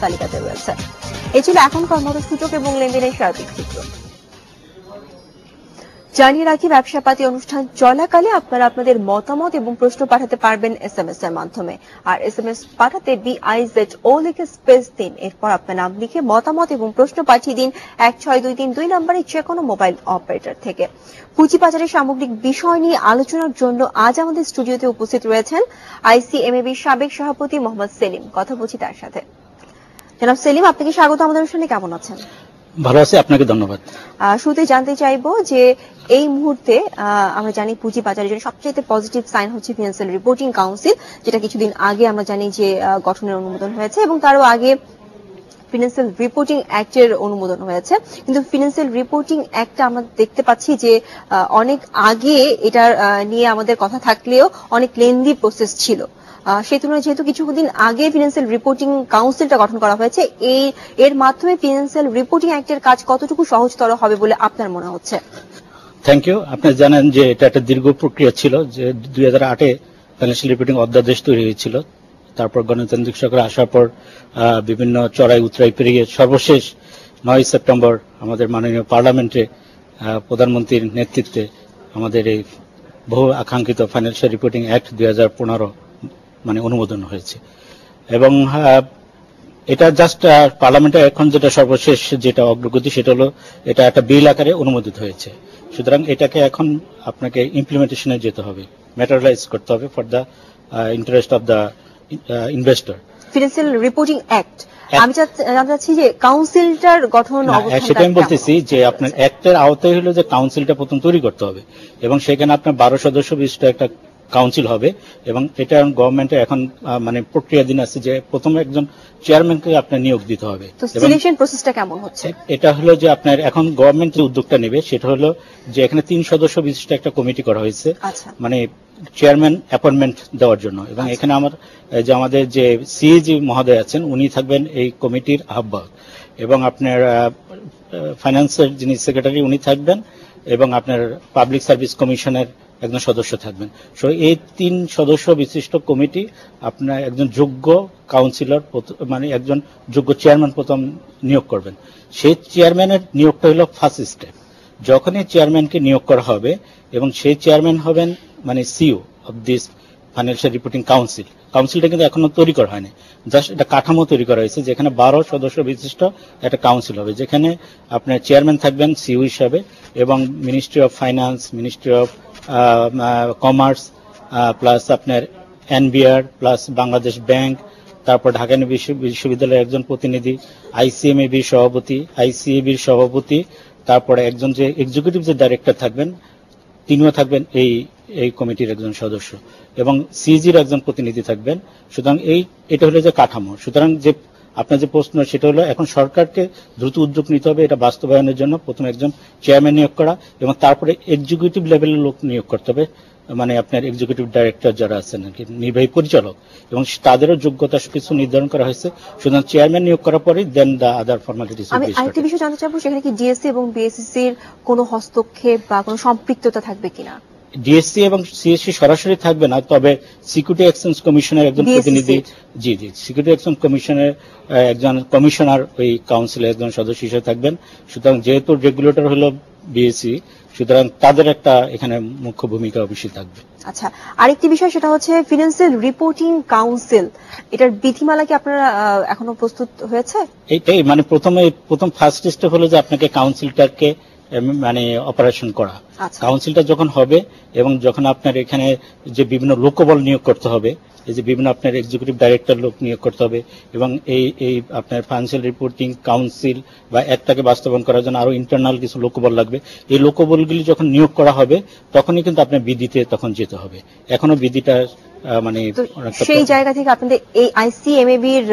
তালিকাতে রয়েছে। এই ছিল এখনকার মতো সূচক এবং লেনদেনের সার্বিক চিত্র। জানিয়ে রাখি, ব্যবসাপাতি অনুষ্ঠান চলাকালে আপনারা আপনাদের মতামত এবং প্রশ্ন পাঠাতে পারবেন SMS এর মাধ্যমে। আর SMS পাঠাতে BIZO লিখে স্পেস দিন, এরপর আপনার নাম লিখে মতামত এবং প্রশ্ন পাঠিয়ে দিন 16232 নম্বরে যে কোনো মোবাইল অপারেটর থেকে। পুঁজিবাজারের সামগ্রিক বিষয় নিয়ে আলোচনার জন্য আজ আমাদের স্টুডিওতে উপস্থিত রয়েছেন ICMAB সাবেক সভাপতি মোহাম্মদ সেলিম। কথা বলছি তার সাথে। জনাব সেলিম, আপনাকে স্বাগত আমাদের অনুষ্ঠানে। কেমন আছেন? ভালো আছি, আপনাকে ধন্যবাদ। শুরুতে জানতে চাইবো যে এই মুহূর্তে আমরা জানি পুঁজিবাজারের জন্য সবচেয়ে পজিটিভ সাইন হচ্ছে ফিনান্সিয়াল রিপোর্টিং কাউন্সিল, যেটা কিছুদিন আগে আমরা জানি যে গঠনের অনুমোদন হয়েছে এবং তারও আগে ফিনান্সিয়াল রিপোর্টিং অ্যাক্টের অনুমোদন হয়েছে। কিন্তু ফিনান্সিয়াল রিপোর্টিং অ্যাক্টটা আমরা দেখতে পাচ্ছি যে অনেক আগে এটার নিয়ে আমাদের কথা থাকলেও অনেক লেন্দি প্রসেস ছিল। সেই তুলনায় যেহেতু কিছুদিন আগে ফিনান্সিয়াল রিপোর্টিং কাউন্সিলটা গঠন করা হয়েছে, এর মাধ্যমে ফিনান্সিয়াল রিপোর্টিং অ্যাক্টের কাজ কতটুকু সহজতর হবে বলে আপনার মনে হচ্ছে? Thank you. আপনারা জানেন যে এটা একটা দীর্ঘ প্রক্রিয়া ছিল, যে 2008-এ ফাইন্যান্সিয়াল রিপোর্টিং অধ্যাদেশ তৈরি হয়েছিল। তারপর গণতান্ত্রিক সরকার আসার পর বিভিন্ন চড়াই উতরাই পেরিয়ে সর্বশেষ 9 সেপ্টেম্বর আমাদের মাননীয় পার্লামেন্টে প্রধানমন্ত্রীর নেতৃত্বে আমাদের এই বহু আকাঙ্ক্ষিত ফাইন্যান্সিয়াল রিপোর্টিং অ্যাক্ট 2015 মানে অনুমোদন হয়েছে। এবং এটা জাস্ট পার্লামেন্টে এখন যেটা সর্বশেষ যেটা অগ্রগতি, সেটা হলো এটা একটা বিল আকারে অনুমোদিত হয়েছে। সুতরাং এটাকে এখন আপনাকে ইমপ্লিমেন্টেশনে যেতে হবে, ম্যাটেরিয়ালাইজ করতে হবে for the interest of the investor. Financial reporting act, আমি জানতে চাচ্ছি যে কাউন্সিলটার গঠন অবস্থা। সেটা আমি বলতেছি যে আপনার অ্যাক্টের আওতায় হলো যে কাউন্সিলটা প্রথম তৈরি করতে হবে এবং সেখানে আপনার 12 সদস্য বিশিষ্ট একটা কাউন্সিল হবে। এবং এটা গভর্নমেন্টের এখন মানে প্রক্রিয়াধীন আছে যে প্রথমে একজন চেয়ারম্যানকে আপনার নিয়োগ দিতে হবে। তো সিলেকশন প্রসেসটা কেমন হচ্ছে? এটা হলো যে আপনার এখন গভর্নমেন্ট যে উদ্যোগটা নেবে সেটা হলো যে এখানে 3 সদস্য বিশিষ্ট একটা কমিটি করা হয়েছে, মানে চেয়ারম্যান অ্যাপয়েন্টমেন্ট দেওয়ার জন্য। এবং এখানে আমাদের যে সিএজি মহোদয় আছেন, উনি থাকবেন এই কমিটির আহ্বায়ক। এবং আপনার ফাইন্যান্সের যিনি সেক্রেটারি উনি থাকবেন, এবং আপনার পাবলিক সার্ভিস কমিশনের একজন সদস্য থাকবেন। সো এই 3 সদস্য বিশিষ্ট কমিটি আপনার একজন যোগ্য কাউন্সিলর মানে একজন যোগ্য চেয়ারম্যান প্রথম নিয়োগ করবেন। সেই চেয়ারম্যানের নিয়োগটা হলো ফার্স্ট স্টেপ। যখনই চেয়ারম্যানকে নিয়োগ করা হবে এবং সেই চেয়ারম্যান হবেন মানে CEO of this financial reporting council. কাউন্সিলটা কিন্তু এখনো তৈরি করা হয়নি, জাস্ট একটা কাঠামো তৈরি করা হয়েছে যেখানে 12 সদস্য বিশিষ্ট একটা কাউন্সিল হবে, যেখানে আপনার চেয়ারম্যান থাকবেন সিইও হিসাবে, এবং ministry of finance, ministry of commerce, plus আপনার এনবিআর, প্লাস বাংলাদেশ ব্যাংক, তারপর ঢাকা বিশ্ববিদ্যালয়ের একজন প্রতিনিধি, ICMAB-র সভাপতি, ICAB-র সভাপতি, তারপরে একজন যে এক্সিকিউটিভ যে ডাইরেক্টর থাকবেন তিনিও থাকবেন এই কমিটির একজন সদস্য, এবং সিএজির একজন প্রতিনিধি থাকবেন। সুতরাং এটা হলো যে কাঠামো। সুতরাং যে আপনার যে প্রশ্ন সেটা হলো এখন সরকারকে দ্রুত উদ্যোগ নিতে হবে এটা বাস্তবায়নের জন্য। প্রথমে একজন চেয়ারম্যান নিয়োগ করা এবং তারপরে এক্সিকিউটিভ লেভেলের লোক নিয়োগ করতে হবে, মানে আপনার এক্সিকিউটিভ ডাইরেক্টর যারা আছেন আর কি, নির্বাহী পরিচালক, এবং তাদেরও যোগ্যতা কিছু নির্ধারণ করা হয়েছে। সুতরাং চেয়ারম্যান নিয়োগ করার পরে দেন দ্য আদার ফর্মালিটিস। আমি আরেকটা বিষয় জানতে চাইবো, সেখানে কি ডিএসসি এবং বিএসসির কোনো হস্তক্ষেপ বা কোনো সম্পৃক্ততা থাকবে কিনা? ডিএসসি এবং সিএসসি সরাসরি থাকবে না, তবে সিকিউরিটি এক্সচেঞ্জ কমিশনের একজন প্রতিনিধি, জি সিকিউরিটি এক্সচেঞ্জ কমিশনের একজন কমিশনার ওই কাউন্সিলের একজন সদস্য হিসেবে থাকবেন। সুতরাং যেহেতু রেগুলেটর হলো বিএসসি, সুতরাং তাদের একটা এখানে মুখ্য ভূমিকা অবশ্যই থাকবে। আচ্ছা, আরেকটি বিষয় সেটা হচ্ছে ফিনান্সিয়াল রিপোর্টিং কাউন্সিল, এটার বিধিমালা কি আপনারা এখনো প্রস্তুত হয়েছে? এইটাই মানে প্রথম ফার্স্ট স্টেপ হলো যে আপনাকে কাউন্সিলটাকে মানে অপারেশন করা। কাউন্সিলটা যখন হবে এবং যখন আপনার এখানে যে বিভিন্ন লোকবল নিয়োগ করতে হবে, এই যে বিভিন্ন আপনার এক্সিকিউটিভ ডাইরেক্টর লোক নিয়োগ করতে হবে, এবং এই আপনার ফাইন্যান্সিয়াল রিপোর্টিং কাউন্সিল বা একটাকে বাস্তবায়ন করার জন্য আরো ইন্টারনাল কিছু লোকবল লাগবে। এই লোকবলগুলি যখন নিয়োগ করা হবে তখনই কিন্তু আপনার বিধিতে তখন যেতে হবে। এখনো বিধিটা মানে সেই জায়গা থেকে আপনাদের এই ICMAB-র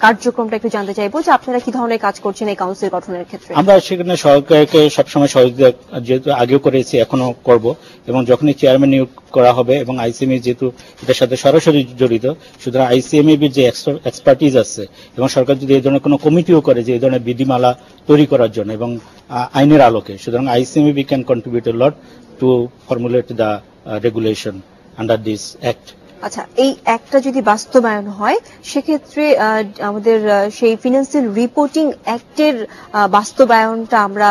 কার্যক্রমটা একটু জানতে চাইবো যে আপনারা কি ধরনের কাজ করছেন এই কাউন্সিল গঠনের ক্ষেত্রে? আমরা সেখানে সরকারকে সবসময় সহযোগিতা যেহেতু আগেও করেছি এখনো করব, এবং যখনই চেয়ারম্যান নিয়োগ করা হবে এবং ICMAB যেহেতু এটার সাথে সরাসরি জড়িত, সুতরাং ICMAB-র যে এক্সপার্টিজ আছে এবং সরকার যদি এই ধরনের কোনো কমিটিও করে যে এই ধরনের বিধিমালা তৈরি করার জন্য এবং আইনের আলোকে, সুতরাং ICMAB can contribute A lot to formulate the regulation under this act. আচ্ছা, এই একটা যদি বাস্তবায়ন হয় সেক্ষেত্রে আমাদের সেই ফিনান্সিয়াল রিপোর্টিং অ্যাক্টের বাস্তবায়নটা আমরা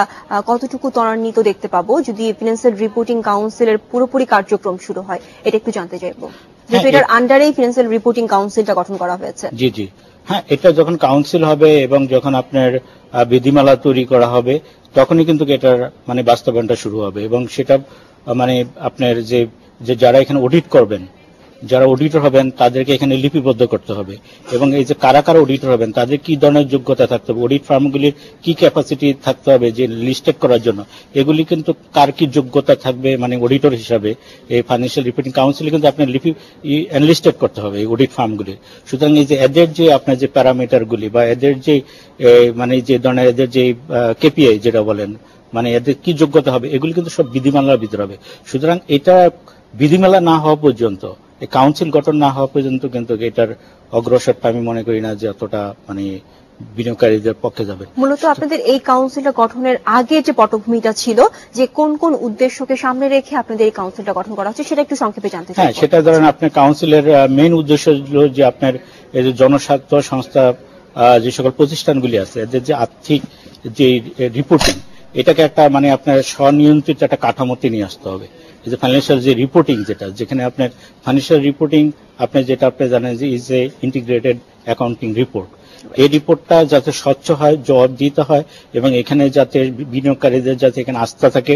কতটুকু ত্বরান্বিত দেখতে পাবো যদি ফিনান্সিয়াল রিপোর্টিং কাউন্সিলের পুরোপুরি কার্যক্রম শুরু হয়, এটা একটু জানতে চাইবো, যেহেতু এটার আন্ডারেই ফিনান্সিয়াল রিপোর্টিং কাউন্সিলটা গঠন করা হয়েছে। জি জি, হ্যাঁ, এটা যখন কাউন্সিল হবে এবং যখন আপনার বিধিমালা তৈরি করা হবে তখনই কিন্তু এটার মানে বাস্তবায়নটা শুরু হবে এবং সেটা মানে আপনার যে যারা এখানে অডিট করবেন, যারা অডিটর হবেন তাদেরকে এখানে লিপিবদ্ধ করতে হবে এবং এই যে কারা কারা অডিটর হবেন তাদের কি ধরনের যোগ্যতা থাকতে হবে, অডিট ফার্মগুলির কি ক্যাপাসিটি থাকতে হবে যে লিস্টেড করার জন্য, এগুলি কিন্তু কার কি যোগ্যতা থাকবে মানে অডিটর হিসাবে এই ফাইন্যান্সিয়াল রিপোর্টিং কাউন্সিলে কিন্তু আপনার এনলিস্টেড করতে হবে এই অডিট ফার্মগুলির। সুতরাং এই যে এদের যে আপনার যে প্যারামিটারগুলি বা এদের যে মানে যে ধরনের এদের যে কেপিআই যেটা বলেন মানে এদের কি যোগ্যতা হবে এগুলি কিন্তু সব বিধিমালার ভিতরে হবে। সুতরাং এটা বিধিমালা না হওয়া পর্যন্ত, এই কাউন্সিল গঠন না হওয়া পর্যন্ত কিন্তু এটার অগ্রসরটা আমি মনে করি না যে অতটা মানে বিনিয়োগকারীদের পক্ষে যাবে। মূলত আপনাদের এই কাউন্সিলটা গঠনের আগে যে পটভূমিটা ছিল, যে কোন কোন উদ্দেশ্যকে সামনে রেখে আপনাদের এই কাউন্সিলটা গঠন করা হচ্ছে সেটা একটু সংক্ষেপে জানতে চাই। হ্যাঁ, সেটা ধরেন আপনার কাউন্সিলের মেইন উদ্দেশ্য হলো যে আপনার এই যে জনস্বার্থ সংস্থা যে সকল প্রতিষ্ঠানগুলি আছে এদের যে আর্থিক যে রিপোর্টিং, এটাকে একটা মানে আপনার স্বনিয়ন্ত্রিত একটা কাঠামোতে নিয়ে আসতে হবে। যে ফাইন্যান্সিয়াল যে রিপোর্টিং যেখানে আপনার ফাইন্যান্সিয়াল রিপোর্টিং আপনি যেটা আপনি জানেন যে is a integrated accounting report, এই রিপোর্টটা যাতে স্বচ্ছ হয়, জবাবদিহিত হয় এবং এখানে যাতে বিনিয়োগকারীদের যাতে এখানে আস্থা থাকে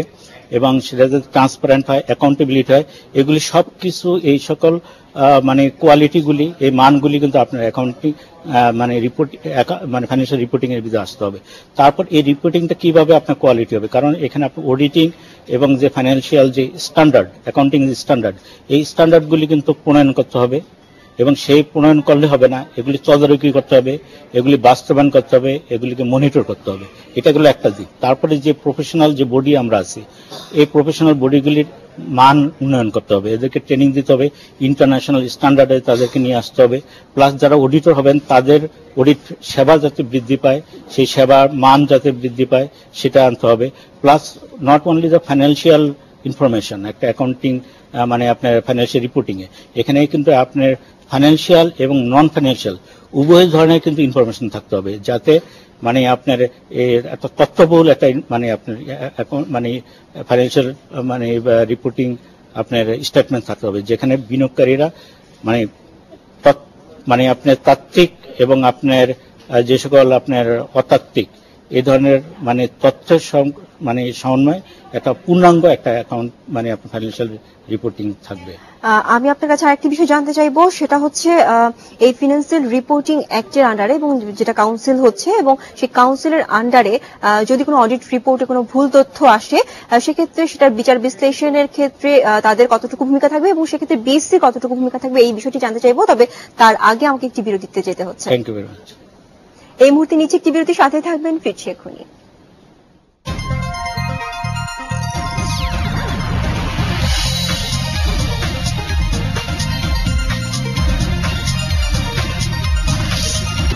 এবং সেটা যাতে ট্রান্সপারেন্ট হয়, অ্যাকাউন্টেবিলিটি হয়, এগুলি সবকিছু এই সকল মানে কোয়ালিটিগুলি এই মানগুলি কিন্তু আপনার অ্যাকাউন্টিং মানে রিপোর্ট মানে ফাইন্যান্সিয়াল রিপোর্টিং এর ভিতরে আসতে হবে। তারপর এই রিপোর্টিংটা কিভাবে আপনার কোয়ালিটি হবে, কারণ এখানে আপনার অডিটিং এবং যে ফাইন্যান্সিয়াল যে স্ট্যান্ডার্ড অ্যাকাউন্টিং স্ট্যান্ডার্ড এই স্ট্যান্ডার্ডগুলি কিন্তু প্রণয়ন করতে হবে এবং সেই প্রণয়ন করলে হবে না, এগুলি তদারকি করতে হবে, এগুলি বাস্তবায়ন করতে হবে, এগুলিকে মনিটর করতে হবে। এটা গেল একটা দিক। তারপরে যে প্রফেশনাল যে বডি আমরা আছি এই প্রফেশনাল বডিগুলির মান উন্নয়ন করতে হবে, এদেরকে ট্রেনিং দিতে হবে, ইন্টারন্যাশনাল স্ট্যান্ডার্ডে তাদেরকে নিয়ে আসতে হবে, প্লাস যারা অডিটর হবেন তাদের অডিট সেবা যাতে বৃদ্ধি পায়, সেই সেবার মান যাতে বৃদ্ধি পায় সেটা আনতে হবে। Plus not only the financial information, একটা অ্যাকাউন্টিং মানে আপনার ফাইন্যান্সিয়াল রিপোর্টিং এ এখানে কিন্তু আপনার ফাইন্যান্সিয়াল এবং নন ফাইন্যান্সিয়াল উভয় ধরনের কিন্তু ইনফরমেশন থাকতে হবে, যাতে মানে আপনার একটা তথ্যবহুল একটা মানে আপনার মানে ফাইন্যান্সিয়াল মানে রিপোর্টিং আপনার স্টেটমেন্ট থাকতে হবে, যেখানে বিনিয়োগকারীরা মানে মানে আপনার তাত্ত্বিক এবং আপনার যে সকল আপনার অতাত্ত্বিক এই ধরনের মানে তথ্যের মানে সমন্বয় একটা পূর্ণাঙ্গ একটা অ্যাকাউন্ট মানে আপনার ফাইন্যান্সিয়াল রিপোর্টিং থাকবে। আমি আপনার কাছে আরেকটি বিষয় জানতে চাইবো, সেটা হচ্ছে এই ফিনান্সিয়াল রিপোর্টিং অ্যাক্টের আন্ডারে এবং যেটা কাউন্সিল হচ্ছে এবং সেই কাউন্সিলের আন্ডারে যদি কোনো অডিট রিপোর্টে কোনো ভুল তথ্য আসে সেক্ষেত্রে সেটার বিচার বিশ্লেষণের ক্ষেত্রে তাদের কতটুকু ভূমিকা থাকবে এবং সেক্ষেত্রে বিএসসির কতটুকু ভূমিকা থাকবে এই বিষয়টি জানতে চাইবো। তবে তার আগে আমাকে একটি বিরতিতে যেতে হচ্ছে। Thank you very much. এই মুহূর্তে নিচে একটি বিরতির সাথে থাকবেন, ফিরছি এক্ষুনি।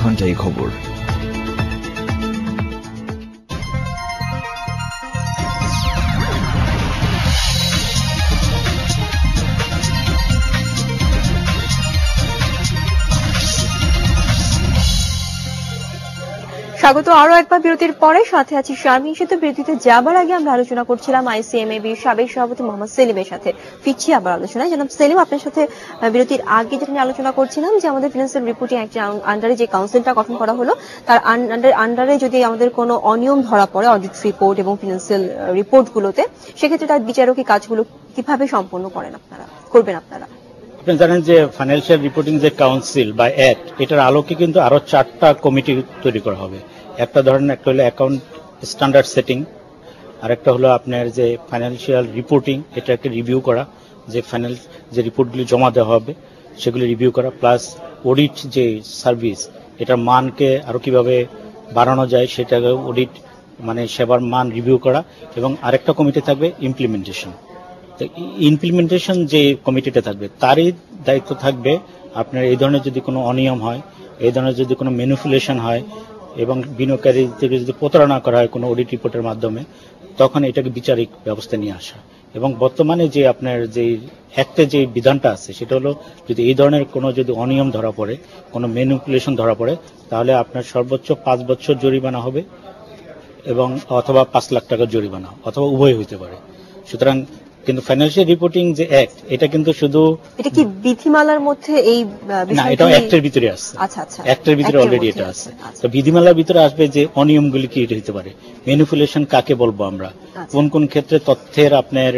ঘন্টায় খবর। স্বাগত আরো একবার বিরতির পরে, সাথে আছি শারমিন সেতু। বিরতিতে যাবার আগে আমরা আলোচনা করছিলাম আইসিএমএবির সাবেক সভাপতি মোহাম্মদ সেলিমের সাথে। ফিরছি আবার আলোচনায়। জানাব সেলিম, আপনার সাথে বিরতির আগে যেটা নিয়ে আলোচনা করছিলাম যে আমাদের ফিনান্সিয়াল রিপোর্টিং অ্যাক্টের আন্ডারে যে কাউন্সিলটা গঠন করা হলো তার আন্ডারে যদি আমাদের কোনো অনিয়ম ধরা পড়ে অডিট রিপোর্ট এবং ফিনান্সিয়াল রিপোর্টগুলোতে, সেক্ষেত্রে তার বিচারকী কাজগুলো কিভাবে সম্পন্ন করবেন করবেন আপনারা? আপনি জানেন যে ফাইন্যান্সিয়াল রিপোর্টিং যে কাউন্সিল বা অ্যাক্ট, এটার আলোকে কিন্তু আরো 4টা কমিটি তৈরি করা হবে। একটা ধরেন একটা হলো অ্যাকাউন্ট স্ট্যান্ডার্ড সেটিং, আরেকটা হলো আপনার যে ফাইন্যান্সিয়াল রিপোর্টিং এটাকে রিভিউ করা, যে যে রিপোর্টগুলি জমা দেওয়া হবে সেগুলি রিভিউ করা, প্লাস অডিট যে সার্ভিস এটার মানকে আরো কিভাবে বাড়ানো যায় সেটাকে অডিট মানে সেবার মান রিভিউ করা, এবং আরেকটা কমিটি থাকবে ইমপ্লিমেন্টেশন। ইমপ্লিমেন্টেশন যে কমিটিটা থাকবে তারই দায়িত্ব থাকবে আপনার এই ধরনের যদি কোনো অনিয়ম হয়, এই ধরনের যদি কোনো ম্যানিপুলেশন হয় এবং বিনিয়োগকারী থেকে যদি প্রতারণা করা হয় কোনো অডিট রিপোর্টের মাধ্যমে, তখন এটাকে বিচারিক ব্যবস্থা নিয়ে আসা। এবং বর্তমানে যে আপনার যে অ্যাক্টে যে বিধানটা আছে সেটা হলো যদি এই ধরনের কোনো যদি অনিয়ম ধরা পড়ে, কোনো ম্যানিপুলেশন ধরা পড়ে, তাহলে আপনার সর্বোচ্চ 5 বছর জরিমানা হবে এবং অথবা 5 লাখ টাকা জরিমানা অথবা উভয় হইতে পারে। সুতরাং কিন্তু ফাইন্যান্সিয়াল রিপোর্টিং যে অ্যাক্ট, এটা কিন্তু শুধু এটা কি বিধিমালার মধ্যে এই না, এটা অ্যাক্টের ভিতরে আছে। আচ্ছা আচ্ছা, অ্যাক্টের ভিতরে অলরেডি এটা আছে। তো বিধিমালার ভিতরে আসবে যে অনিয়মগুলি কি হতে পারে, ম্যানিপুলেশন কাকে বলবো আমরা, কোন কোন ক্ষেত্রে তথ্যের আপনার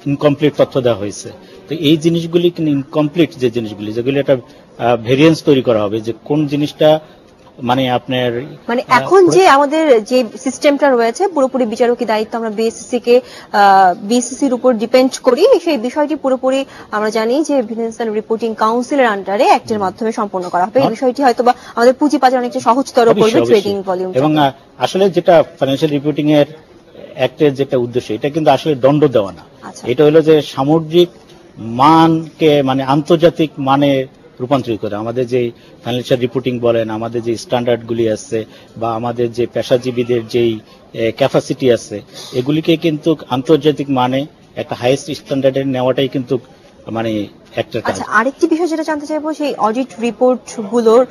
ইনকমপ্লিট তথ্য দেওয়া হয়েছে। তো এই জিনিসগুলি কিন্তু ইনকমপ্লিট যে জিনিসগুলি, যেগুলি একটা ভেরিয়েন্স তৈরি করা হবে যে কোন জিনিসটা মানে আপনার মানে এখন যে আমাদের যে সিস্টেমটা রয়েছে পুরোপুরি বিচারকী দায়িত্ব আমরা বিসিসির উপর ডিপেন্ড করি, সেই বিষয়টি পুরোপুরি আমরা জানি যে ফিনান্সিয়াল রিপোর্টিং কাউন্সিলের আন্ডারে অ্যাক্টের মাধ্যমে সম্পন্ন করা হবে। এই বিষয়টি হয়তোবা আমাদের পুঁজিবাজার অনেকটা সহজতর করবে ট্রেডিং ভলিউম। এবং আসলে যেটা ফাইন্যান্সিয়াল রিপোর্টিং এর অ্যাক্টের যেটা উদ্দেশ্য, এটা কিন্তু আসলে দণ্ড দেওয়া না, এটা হলো যে সামুদ্রিক মানকে মানে আন্তর্জাতিক মানে রূপান্তরিত করে। আমাদের যে ফাইন্যান্সিয়াল রিপোর্টিং বলেন, আমাদের যে স্ট্যান্ডার্ড গুলি আছে বা আমাদের যে পেশাজীবীদের যেই ক্যাপাসিটি আছে, এগুলিকে কিন্তু আন্তর্জাতিক মানে একটা হাইয়েস্ট স্ট্যান্ডার্ডে নেওয়াটাই কিন্তু মানে একটা কাজ। আচ্ছা, আরেকটি বিষয় যেটা জানতে চাইবো, সেই অডিট রিপোর্ট গুলোর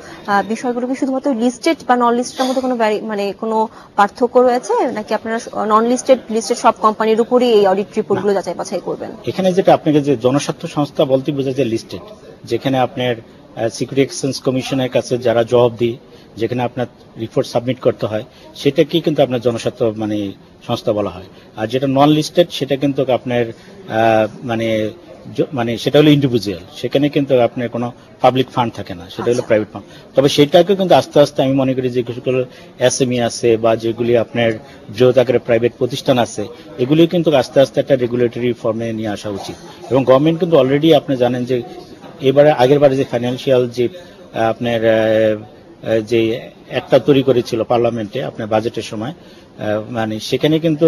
বিষয়গুলো কি শুধুমাত্র লিস্টেড বা নন লিস্টেড মধ্যে কোনো মানে কোনো পার্থক্য রয়েছে, নাকি আপনারা নন লিস্টেড লিস্টেড সব কোম্পানির উপরই এই অডিট রিপোর্ট গুলো যাচাই বাছাই করবেন? এখানে যেটা আপনাকে যে জনস্বার্থ সংস্থা বলতে বোঝা যায় লিস্টেড, যেখানে আপনার সিকিউরিটি এক্সচেঞ্জ কমিশনের কাছে যারা জবাবদিহি, যেখানে আপনার রিপোর্ট সাবমিট করতে হয়, সেটাকেই কিন্তু আপনার জনস্বার্থ মানে সংস্থা বলা হয়। আর যেটা নন লিস্টেড সেটা কিন্তু আপনার মানে সেটা হলো ইন্ডিভিজুয়াল, সেখানে কিন্তু আপনার কোনো পাবলিক ফান্ড থাকে না, সেটা হলো প্রাইভেট ফান্ড। তবে সেটাকে কিন্তু আস্তে আস্তে আমি মনে করি যে কিছুগুলো এসএমই আছে বা যেগুলি আপনার বৃহৎ আকারে প্রাইভেট প্রতিষ্ঠান আছে, এগুলি কিন্তু আস্তে আস্তে একটা রেগুলেটরি ফর্মে নিয়ে আসা উচিত। এবং গভর্নমেন্ট কিন্তু অলরেডি আপনি জানেন যে এবারে আগের বারে যে ফাইন্যান্সিয়াল যে আপনার যে একটা তৈরি করেছিল পার্লামেন্টে আপনার বাজেটের সময়, মানে সেখানে কিন্তু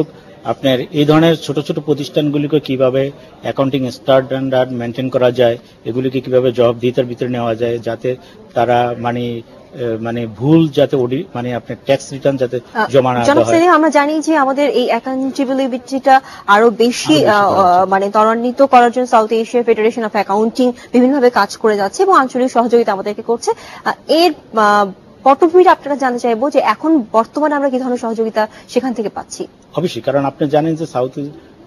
আপনার এই ধরনের ছোট ছোট প্রতিষ্ঠানগুলিকে কিভাবে অ্যাকাউন্টিং স্ট্যান্ডার্ড মেনটেন করা যায়, এগুলিকে কিভাবে জবাবদিহিতার ভিতরে নেওয়া যায়, যাতে তারা মানে ভুল যাতে মানে আপনার ট্যাক্স রিটার্ন যাতে জমা না হয়। আমরা জানি যে আমাদের এই অ্যাকাউন্টেবিলিটিটা আরো বেশি মানে ত্বরান্বিত করার জন্য south Asia federation of accounting বিভিন্নভাবে কাজ করে যাচ্ছে এবং আঞ্চলিক সহযোগিতা আমাদেরকে করছে। এর পটভূমিটা আপনারা জানতে চাইবো যে এখন বর্তমানে আমরা কি ধরনের সহযোগিতা সেখান থেকে পাচ্ছি। অবশ্যই, কারণ আপনি জানেন যে south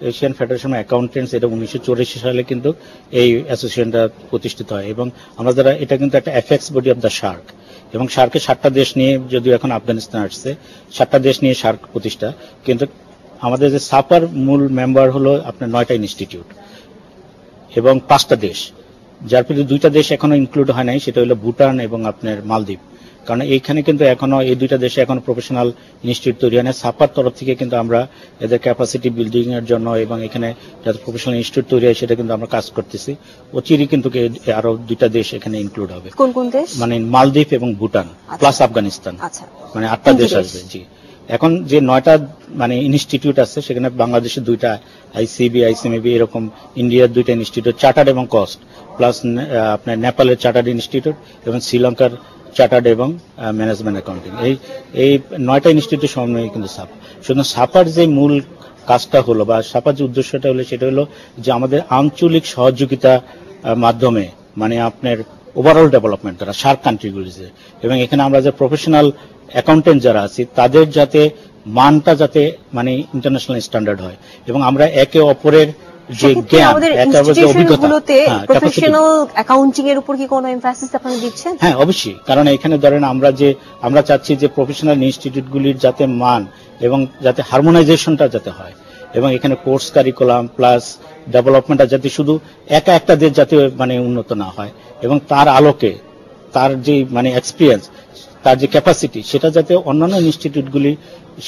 Asian federation of accountants এটা 1984 সালে কিন্তু এই অ্যাসোসিয়েশনটা প্রতিষ্ঠিত হয় এবং আমরা যারা এটা কিন্তু একটা FX body of the Shark, এবং শার্কের 7টা দেশ নিয়ে, যদিও এখন আফগানিস্তান আসছে, 7টা দেশ নিয়ে শার্ক প্রতিষ্ঠা। কিন্তু আমাদের যে সাপার মূল মেম্বার হলো আপনার 9টা ইনস্টিটিউট এবং 5টা দেশ, যার ভিতরে 2টা দেশ এখনো ইনক্লুড হয় নাই, সেটা হলো ভুটান এবং আপনার মালদ্বীপ। কারণ এইখানে কিন্তু এখনো এই 2টা দেশে এখনো প্রফেশনাল ইনস্টিটিউট তৈরি হয় না। সাপার তরফ থেকে কিন্তু আমরা এদের ক্যাপাসিটি বিল্ডিং এর জন্য এবং এখানে যাতে প্রফেশনাল ইনস্টিটিউট তৈরি হয় সেটা কিন্তু আমরা কাজ করতেছি। অচিরেই কিন্তু আরো 2টা দেশ এখানে ইনক্লুড হবে। কোন কোন দেশ? মানে মালদ্বীপ এবং ভুটান প্লাস আফগানিস্তান, মানে 8টা দেশ আসবে। জি, এখন যে 9টা মানে ইনস্টিটিউট আছে সেখানে বাংলাদেশের 2টা আইসিবি, আইসিএমবি, এরকম ইন্ডিয়ার 2টা ইনস্টিটিউট, চার্টার্ড এবং কস্ট, প্লাস আপনার নেপালের চার্টার্ড ইনস্টিটিউট এবং শ্রীলঙ্কার চার্টার্ড এবং ম্যানেজমেন্ট অ্যাকাউন্টিং। এই 9টা ইনস্টিটিউট সমন্বয়ে কিন্তু শুধু সাপার যে মূল কাজটা হলো বা সাপার যে উদ্দেশ্যটা হলো সেটা হলো যে আমাদের আঞ্চলিক সহযোগিতা মাধ্যমে মানে আপনার ওভারঅল ডেভেলপমেন্ট করা শার্ক কান্ট্রিগুলিতে, এবং এখানে আমরা যে প্রফেশনাল অ্যাকাউন্টেন্ট যারা আছি তাদের যাতে মানটা যাতে মানে ইন্টারন্যাশনাল স্ট্যান্ডার্ড হয় এবং আমরা একে অপরের যে জ্ঞান, অভিজ্ঞতা, প্রফেশনাল অ্যাকাউন্টিং এর উপর কি কোনো এমফাসিস আপনারা দিচ্ছেন? হ্যাঁ, অবশ্যই, কারণ এখানে ধরেন আমরা চাচ্ছি যে প্রফেশনাল ইনস্টিটিউটগুলির যাতে মান এবং যাতে হারমোনাইজেশনটা যাতে হয় এবং এখানে কোর্স কারিকুলাম প্লাস ডেভেলপমেন্টটা যাতে শুধু একটা দেশ যাতে মানে উন্নত না হয় এবং তার আলোকে তার যে মানে এক্সপিরিয়েন্স, তার যে ক্যাপাসিটি, সেটা যাতে অন্যান্য ইনস্টিটিউটগুলি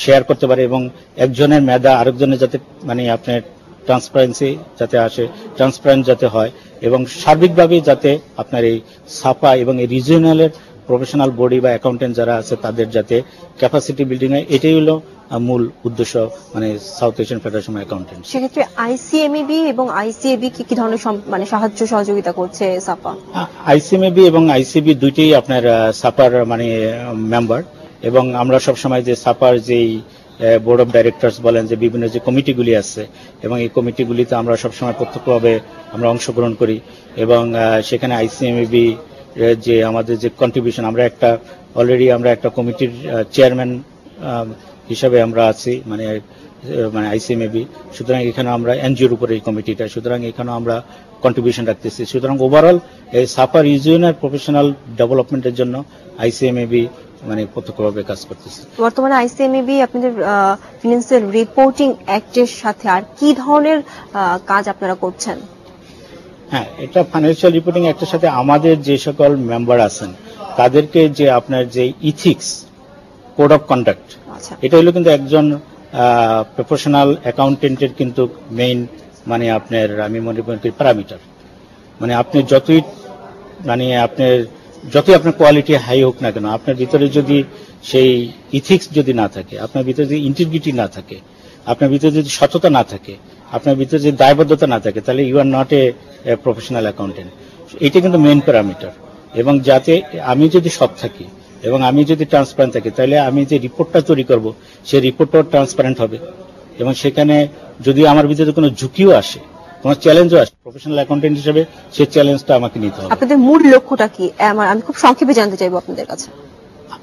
শেয়ার করতে পারে এবং একজনের মেধা আরেকজনের যাতে মানে আপনার ট্রান্সপারেন্সি যাতে আসে, ট্রান্সপারেন্ট যাতে হয় এবং সার্বিকভাবে যাতে আপনার এই সাপা এবং এই রিজিওনালের প্রফেশনাল বডি বা অ্যাকাউন্টেন্ট যারা আছে তাদের যাতে ক্যাপাসিটি বিল্ডিং হয়, এটাই হলো মূল উদ্দেশ্য মানে south Asian federation of accountant. সেক্ষেত্রে আইসিএমবি এবং আইসিএবি কি ধরনের মানে সাহায্য সহযোগিতা করছে সাপা? আইসিএমবি এবং আইসিবি দুইটাই আপনার সাপার মানে মেম্বার এবং আমরা সবসময় যে সাপার যেই বোর্ড অফ ডাইরেক্টরস বলেন, যে বিভিন্ন যে কমিটিগুলি আছে, এবং এই কমিটিগুলিতে আমরা সবসময় প্রত্যক্ষভাবে আমরা অংশগ্রহণ করি, এবং সেখানে আইসিএমএবি যে আমাদের যে কন্ট্রিবিউশন, আমরা অলরেডি আমরা একটা কমিটির চেয়ারম্যান হিসাবে আমরা আছি, মানে আইসিএমএবি। সুতরাং এখানে আমরা এনজিওর উপরে এই কমিটিটা, সুতরাং এখানে আমরা কন্ট্রিবিউশন রাখতেছি। সুতরাং ওভারঅল এই সাফার রিজিয়নের প্রফেশনাল ডেভেলপমেন্টের জন্য আইসিএমএবি মানে প্রত্যক্ষভাবে কাজ করতেছে। বর্তমানে আইসিএমএবি আপনাদের ফিনান্সিয়াল রিপোর্টিং অ্যাক্টের সাথে আর কি ধরনের কাজ আপনারা করছেন? হ্যাঁ, এটা ফাইন্যান্সিয়াল রিপোর্টিং অ্যাক্টের সাথে আমাদের যে সকল মেম্বার আছেন তাদেরকে যে আপনার যে ইথিক্স কোড অফ কন্ডাক্ট, এটা হলো কিন্তু একজন প্রফেশনাল অ্যাকাউন্টেন্টের কিন্তু মেইন মানে আপনার আমি মনে করি প্যারামিটার। মানে আপনি যতই আপনার কোয়ালিটি হাই হোক না কেন, আপনার ভিতরে যদি সেই ইথিক্স যদি না থাকে, আপনার ভিতরে যদি ইন্টিগ্রিটি না থাকে, আপনার ভিতরে যদি সততা না থাকে, আপনার ভিতরে যদি দায়বদ্ধতা না থাকে, তাহলে you are not a professional accountant. এটা কিন্তু মেইন প্যারামিটার। এবং যাতে আমি যদি সৎ থাকি এবং আমি যদি ট্রান্সপারেন্ট থাকি, তাহলে আমি যে রিপোর্টটা তৈরি করব সেই রিপোর্টটাও ট্রান্সপারেন্ট হবে, এবং সেখানে যদি আমার ভিতরে কোনো ঝুঁকিও আসে, কোনো চ্যালেঞ্জও আসে, প্রফেশনাল অ্যাকাউন্টেন্ট হিসেবে সেই চ্যালেঞ্জটা আমাকে নিতে হবে। আপনাদের মূল লক্ষ্যটা কি? আমি খুব সংক্ষেপে জানতে চাইবো আপনাদের কাছে।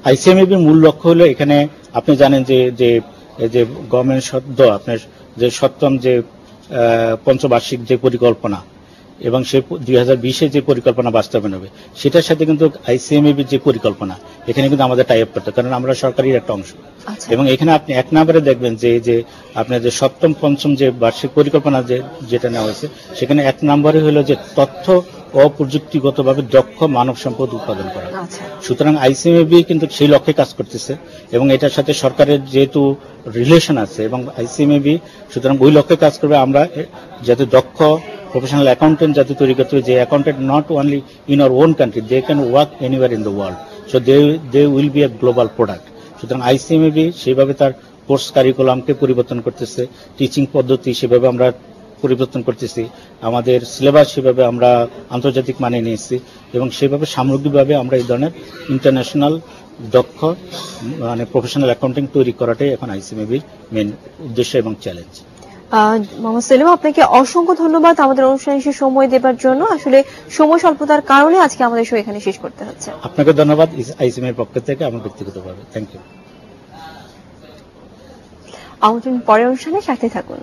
আইসিএমএবির মূল লক্ষ্য হলো, এখানে আপনি জানেন যে গভর্নমেন্ট সদ্য আপনার যে সপ্তম যে পঞ্চবার্ষিক যে পরিকল্পনা এবং সে 2020-এ যে পরিকল্পনা বাস্তবায়ন হবে, সেটার সাথে কিন্তু আইসিএমএবির যে পরিকল্পনা, এখানে কিন্তু আমাদের টাই আপ করতে, কারণ আমরা সরকারের একটা অংশ। এবং এখানে আপনি এক নম্বরে দেখবেন যে আপনার যে সপ্তম পঞ্চম যে বার্ষিক পরিকল্পনা যেটা নেওয়া হয়েছে, সেখানে এক নম্বরে হলো যে তথ্য ও প্রযুক্তিগতভাবে দক্ষ মানব সম্পদ উৎপাদন করা। সুতরাং আইসিএমএবি কিন্তু সেই লক্ষ্যে কাজ করতেছে, এবং এটার সাথে সরকারের যেহেতু রিলেশন আছে এবং আইসিএমএবি, সুতরাং ওই লক্ষ্যে কাজ করবে। আমরা যাতে দক্ষ প্রফেশনাল অ্যাকাউন্টেন্ট যাতে তৈরি করতে হবে, যে accountant not only in our own country, they can work anywhere in the world, so they will be a global product. সুতরাং আইসিএমএবি সেইভাবে তার কোর্স কারিকুলামকে পরিবর্তন করতেছে, টিচিং পদ্ধতি সেভাবে আমরা পরিবর্তন করতেছি, আমাদের সিলেবাস সেভাবে আমরা আন্তর্জাতিক মানে নিয়েছি, এবং সেভাবে সামগ্রিকভাবে আমরা এই ধরনের ইন্টারন্যাশনাল দক্ষ মানে প্রফেশনাল অ্যাকাউন্টিং তৈরি করাটাই এখন আইসিএমএবির মেন উদ্দেশ্য এবং চ্যালেঞ্জ। মোহাম্মদ সেলিম, আপনাকে অসংখ্য ধন্যবাদ আমাদের অনুষ্ঠানে এসে সময় দেবার জন্য। আসলে সময় স্বল্পতার কারণে আজকে আমাদের শো এখানে শেষ করতে হচ্ছে। আপনাকে ধন্যবাদ আইসিএমএর পক্ষ থেকে, আমার ব্যক্তিগতভাবে থ্যাংক ইউ। আমন্ত্রণ পরের অনুষ্ঠানে সাথে থাকুন।